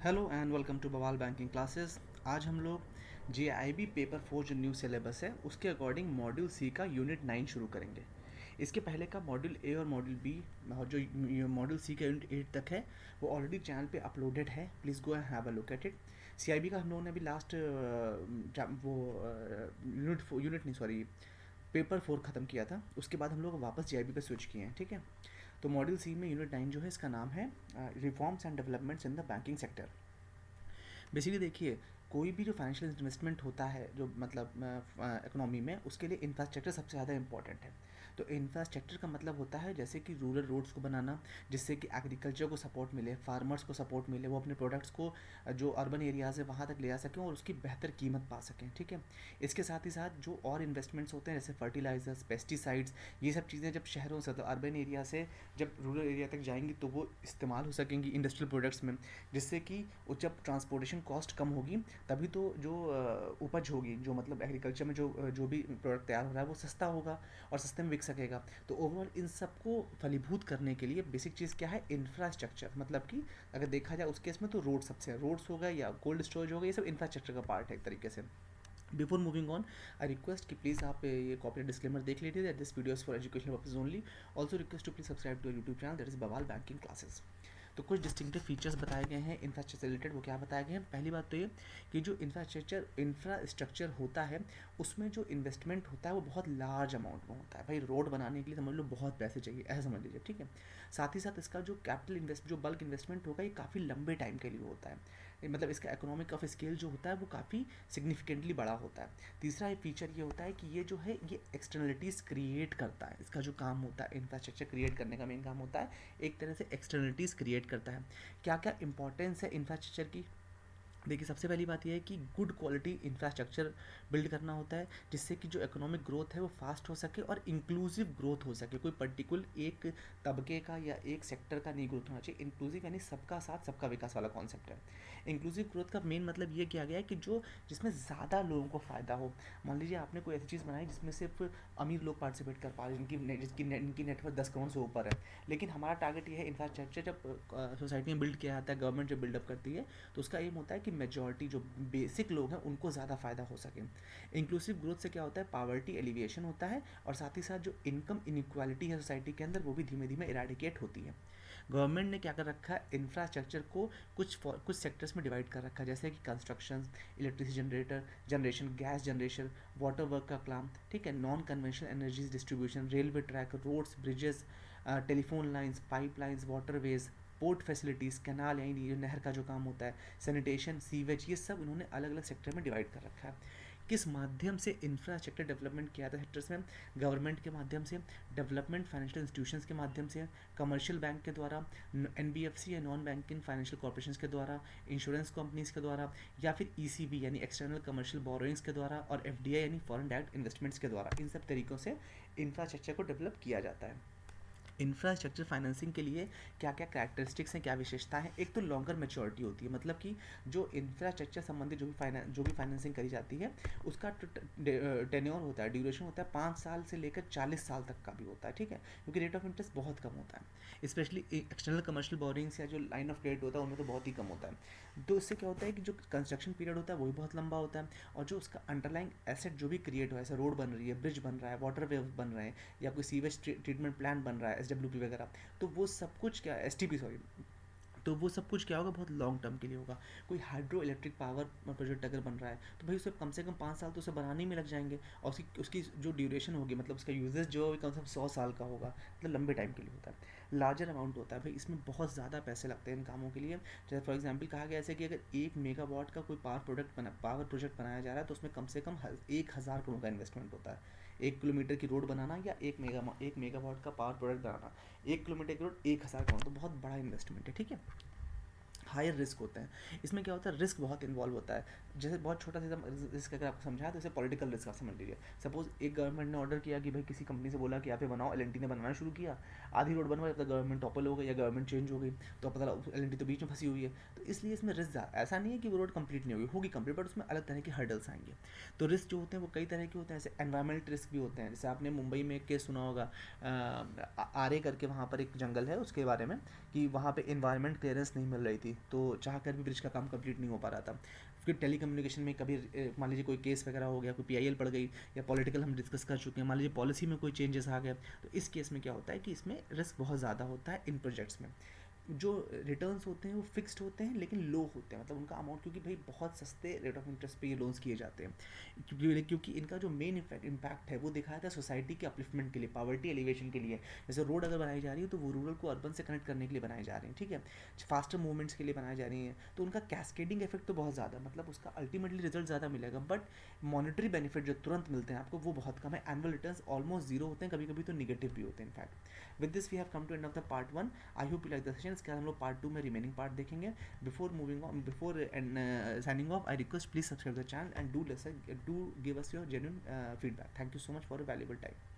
Hello and welcome to बवाल banking classes. आज हम लोग JIB पेपर 4 जो न्यू सिलेबस है उसके अकॉर्डिंग मॉड्यूल सी का यूनिट 9 शुरू करेंगे। इसके पहले का मॉड्यूल ए और मॉड्यूल बी जो मॉड्यूल सी का यूनिट 8 तक है वो ऑलरेडी चैनल पे अपलोडेड है। Please go and have a look at it. CIB का हम लोगों ने अभी लास्ट वो यूनिट नहीं सॉरी पेपर 4 ख़त्म किया था। उसके बाद हम लोग वापस JIB पे स्विच किए हैं, ठीक है। तो मॉड्यूल सी में यूनिट 9 जो है इसका नाम है reforms and developments in the banking sector. Basically देखिए, कोई भी जो फाइनेंशियल इन्वेस्टमेंट होता है जो मतलब इकोनॉमी में, उसके लिए इंफ्रास्ट्रक्चर सबसे ज़्यादा इंपॉर्टेंट है। तो इंफ्रास्ट्रक्चर का मतलब होता है जैसे कि रूरल रोड्स को बनाना, जिससे कि एग्रीकल्चर को सपोर्ट मिले, फार्मर्स को सपोर्ट मिले, वो अपने प्रोडक्ट्स को जो अर्बन एरियाज़ है वहाँ तक ले आ सकें और उसकी बेहतर कीमत पा सकें, ठीक है। इसके साथ ही साथ जो और इन्वेस्टमेंट्स होते हैं जैसे फर्टिलाइजर्स, पेस्टिसाइड्स, ये सब चीज़ें जब शहरों से, तो अर्बन एरिया से जब रूरल एरिया तक जाएंगी तो वो इस्तेमाल हो सकेंगी इंडस्ट्रियल प्रोडक्ट्स में, जिससे कि जब ट्रांसपोर्टेशन कॉस्ट कम होगी तभी तो जो उपज होगी, जो मतलब एग्रीकल्चर में जो भी प्रोडक्ट तैयार हो रहा है वो सस्ता होगा और सस्ते में बिक सकेगा। तो ओवरऑल इन सबको फलीभूत करने के लिए बेसिक चीज़ क्या है, इंफ्रास्ट्रक्चर। मतलब कि अगर देखा जाए उस केस में तो रोड्स हो गए या कोल्ड स्टोरेज हो गए, ये सब इंफ्रास्ट्रक्चर का पार्ट है एक तरीके से। Before moving on, I request कि प्लीज़ आप ये कॉपीराइट डिस्क्लेमर देख लीजिए that this video is for educational purpose only. Also request to please subscribe to YouTube channel that is Bawal banking classes. तो कुछ डिस्टिंक्टिव फीचर्स बताए गए हैं इंफ्रास्ट्रक्चर से रिलेटेड। वो क्या बताए गए हैं, पहली बात तो ये कि जो इंफ्रास्ट्रक्चर होता है उसमें जो इन्वेस्टमेंट होता है वो बहुत लार्ज अमाउंट में होता है। भाई रोड बनाने के लिए समझ लो बहुत पैसे चाहिए, ऐसा समझ लीजिए, ठीक है। साथ ही साथ इसका जो जो बल्क इन्वेस्टमेंट होगा ये काफ़ी लंबे टाइम के लिए होता है। मतलब इसका इकोनॉमिक ऑफ स्केल जो होता है वो काफ़ी सिग्निफिकेंटली बड़ा होता है। तीसरा एक फीचर ये होता है कि ये जो है ये एक्सटर्नलिटीज़ क्रिएट करता है। इसका जो काम होता है, इंफ्रास्ट्रक्चर क्रिएट करने का मेन काम होता है एक तरह से एक्सटर्नलिटीज़ क्रिएट करता है। क्या क्या इंपॉर्टेंस है इंफ्रास्ट्रक्चर की, देखिए सबसे पहली बात यह है कि गुड क्वालिटी इंफ्रास्ट्रक्चर बिल्ड करना होता है, जिससे कि जो इकोनॉमिक ग्रोथ है वो फास्ट हो सके और इंक्लूसिव ग्रोथ हो सके। कोई पर्टिकुलर एक तबके का या एक सेक्टर का नहीं ग्रोथ होना चाहिए। इंक्लूसिव यानी सबका साथ सबका विकास वाला कॉन्सेप्ट है। इंक्लूसिव ग्रोथ का मेन मतलब ये किया गया है कि जो जिसमें ज़्यादा लोगों को फ़ायदा हो। मान लीजिए आपने कोई ऐसी चीज़ बनाई जिसमें सिर्फ अमीर लोग पार्टिसिपेट कर पा रहे हैं, इनकी नेटवर्क 10 करोड़ से ऊपर है, लेकिन हमारा टारगेट ये है इंफ्रास्ट्रक्चर जब सोसाइटी में बिल्ड किया जाता है, गवर्नमेंट जब बिल्डअप करती है तो उसका एम होता है कि मेजॉरिटी जो बेसिक लोग हैं उनको ज़्यादा फ़ायदा हो सके। इंक्लूसिव ग्रोथ से क्या होता है, पावर्टी एलिविएशन होता है और साथ ही साथ जो इनकम इनइक्वालिटी है सोसाइटी के अंदर वो भी धीमे धीमे इराडिकेट होती है। गवर्नमेंट ने क्या कर रखा है, इंफ्रास्ट्रक्चर को कुछ सेक्टर्स में डिवाइड कर रखा है, जैसे कि construction, electricity generation, gas generation, water work का काम, ठीक है, non conventional energies distribution, railway track, roads, bridges, telephone lines, pipelines, waterways, port facilities, canal यानी ये नहर का जो काम होता है, सैनिटेशन, सीवेज, ये सब इन्होंने अलग अलग सेक्टर में डिवाइड कर रखा है। किस माध्यम से इंफ्रास्ट्रक्चर डेवलपमेंट किया था सेक्टर्स में, गवर्नमेंट के माध्यम से, डेवलपमेंट फाइनेंशियल इंस्टीट्यूशंस के माध्यम से, कमर्शियल बैंक के द्वारा, NBFC या नॉन बैंकिंग फाइनेंशियल कॉर्पोरेशन के द्वारा, इंश्योरेंस कंपनीज के द्वारा, या फिर ECB यानी एक्सटर्नल कमर्शियल बोरोइंग्स के द्वारा, और FDI यानी फॉरेन डायरेक्ट इन्वेस्टमेंट्स के द्वारा। इन सब तरीक़ों से इंफ्रास्ट्रक्चर को डेवलप किया जाता है। इंफ्रास्ट्रक्चर फाइनेंसिंग के लिए क्या क्या कैरेक्टरिस्टिक्स हैं, क्या विशेषता है, एक तो लॉन्गर मेच्योरिटी होती है। मतलब कि जो इंफ्रास्ट्रक्चर संबंधित जो भी फाइनेंसिंग करी जाती है उसका टेन्योर होता है, ड्यूरेशन होता है 5 साल से लेकर 40 साल तक का भी होता है, ठीक है, क्योंकि रेट ऑफ इंटरेस्ट बहुत कम होता है। स्पेशली एक्सटर्नल कमर्शियल बोरिंग्स या जो लाइन ऑफ क्रेडिट होता है उनमें तो बहुत ही कम होता है। तो इससे क्या होता है कि जो कंस्ट्रक्शन पीरियड होता है वो भी बहुत लंबा होता है, और जो उसका अंडरलाइंग एसेट जो भी क्रिएट हुआ है, जैसे रोड बन रही है, ब्रिज बन रहा है, वाटर वेव बन रहे हैं, या कोई सीवेज ट्रीटमेंट प्लांट बन रहा है, SWP वगैरह, तो वो सब कुछ क्या, STP सॉरी, तो वो सब कुछ क्या होगा, बहुत लॉन्ग टर्म के लिए होगा। कोई हाइड्रो इलेक्ट्रिक पावर प्रोजेक्ट अगर बन रहा है तो भाई उसे कम से कम 5 साल तो उसे बनाने में लग जाएंगे, और उसकी जो ड्यूरेशन होगी, मतलब उसका यूजेज जो कम से कम 100 साल का होगा, मतलब लंबे टाइम के लिए होता है। लार्जर अमाउंट होता है भाई, इसमें बहुत ज़्यादा पैसे लगते हैं इन कामों के लिए। जैसे फॉर एग्जाम्पल कहा गया ऐसे कि अगर 1 मेगावाट का कोई पावर प्रोजेक्ट बनाया जा रहा है तो उसमें कम से कम 1000 करोड़ का इन्वेस्टमेंट होता है। 1 किलोमीटर की रोड बनाना या 1 मेगावाट का पावर प्रोडक्ट बनाना, 1 किलोमीटर की रोड 1000 करोड़, तो बहुत बड़ा इन्वेस्टमेंट है, ठीक है। हायर रिस्क होते हैं, इसमें क्या होता है, रिस्क बहुत इन्वॉल्व होता है। जैसे बहुत छोटा सा रिस्क अगर आपको समझाया तो जैसे पॉलिटिकल रिस्क आप समझ लीजिए। सपोज एक गवर्नमेंट ने ऑर्डर किया कि भाई किसी कंपनी से बोला कि यहाँ पे बनाओ, LNT ने बनाना शुरू किया, आधी रोड बनवाई, तब गवर्नमेंट टॉपल हो गई या गवर्नमेंट चेंज हो गई, तो पता लगा LNT तो बीच में फंसी हुई है। तो इसलिए इसमें रिस्क ऐसा नहीं है कि वो रोड कंप्लीट नहीं होगी कंप्लीट, बट उसमें अलग तरह के हर्डल्स आएंगे। तो रिस्क जो होते हैं वो कई तरह के होते हैं, जैसे एनवायरमेंट रिस्क भी होते हैं। जैसे आपने मुंबई में एक केस सुना होगा, आरे करके वहाँ पर एक जंगल है, उसके बारे में कि वहाँ पे इन्वायरमेंट क्लियरेंस नहीं मिल रही थी, तो चाह कर भी ब्रिज का काम कंप्लीट नहीं हो पा रहा था। फिर टेली कम्युनिकेशन में कभी मान लीजिए कोई केस वगैरह हो गया, कोई पीआईएल पड़ गई, या पॉलिटिकल हम डिस्कस कर चुके हैं, मान लीजिए पॉलिसी में कोई चेंजेस आ गया, तो इस केस में क्या होता है कि इसमें रिस्क बहुत ज़्यादा होता है इन प्रोजेक्ट्स में। जो रिटर्न्स होते हैं वो फिक्स्ड होते हैं लेकिन लो होते हैं, मतलब उनका अमाउंट, क्योंकि भाई बहुत सस्ते रेट ऑफ इंटरेस्ट पे ये लोन्स किए जाते हैं, क्योंकि इनका जो मेन इम्पैक्ट है वो दिखाया था सोसाइटी के अपलिफ्टमेंट के लिए, पॉवर्टी एलिवेशन के लिए। जैसे रोड अगर बनाई जा रही है तो वो रूरल को अर्बन से कनेक्ट करने के लिए बनाई जा रही है, ठीक है, फास्टर मूवमेंट्स के लिए बनाई जा रही हैं, तो उनका कैस्केडिंग इफेक्ट तो बहुत ज़्यादा, मतलब उसका अल्टीमेटली रिजल्ट ज़्यादा मिलेगा, बट मॉनिटरी बेनिफिट जो तुरंत मिलते हैं आपको वो बहुत कम है। एनुअल रिटर्न्स ऑलमोस्ट जीरो होते हैं, कभी कभी तो निगेटिव भी होते हैं in fact. With this we have come to end of the part 1। I hope you like the session. इसके बाद हम लोग पार्ट 2 में रिमेनिंग पार्ट देखेंगे। Before moving on, before signing off, I request please subscribe the channel and do give us your genuine feedback. Thank you so much for a valuable time.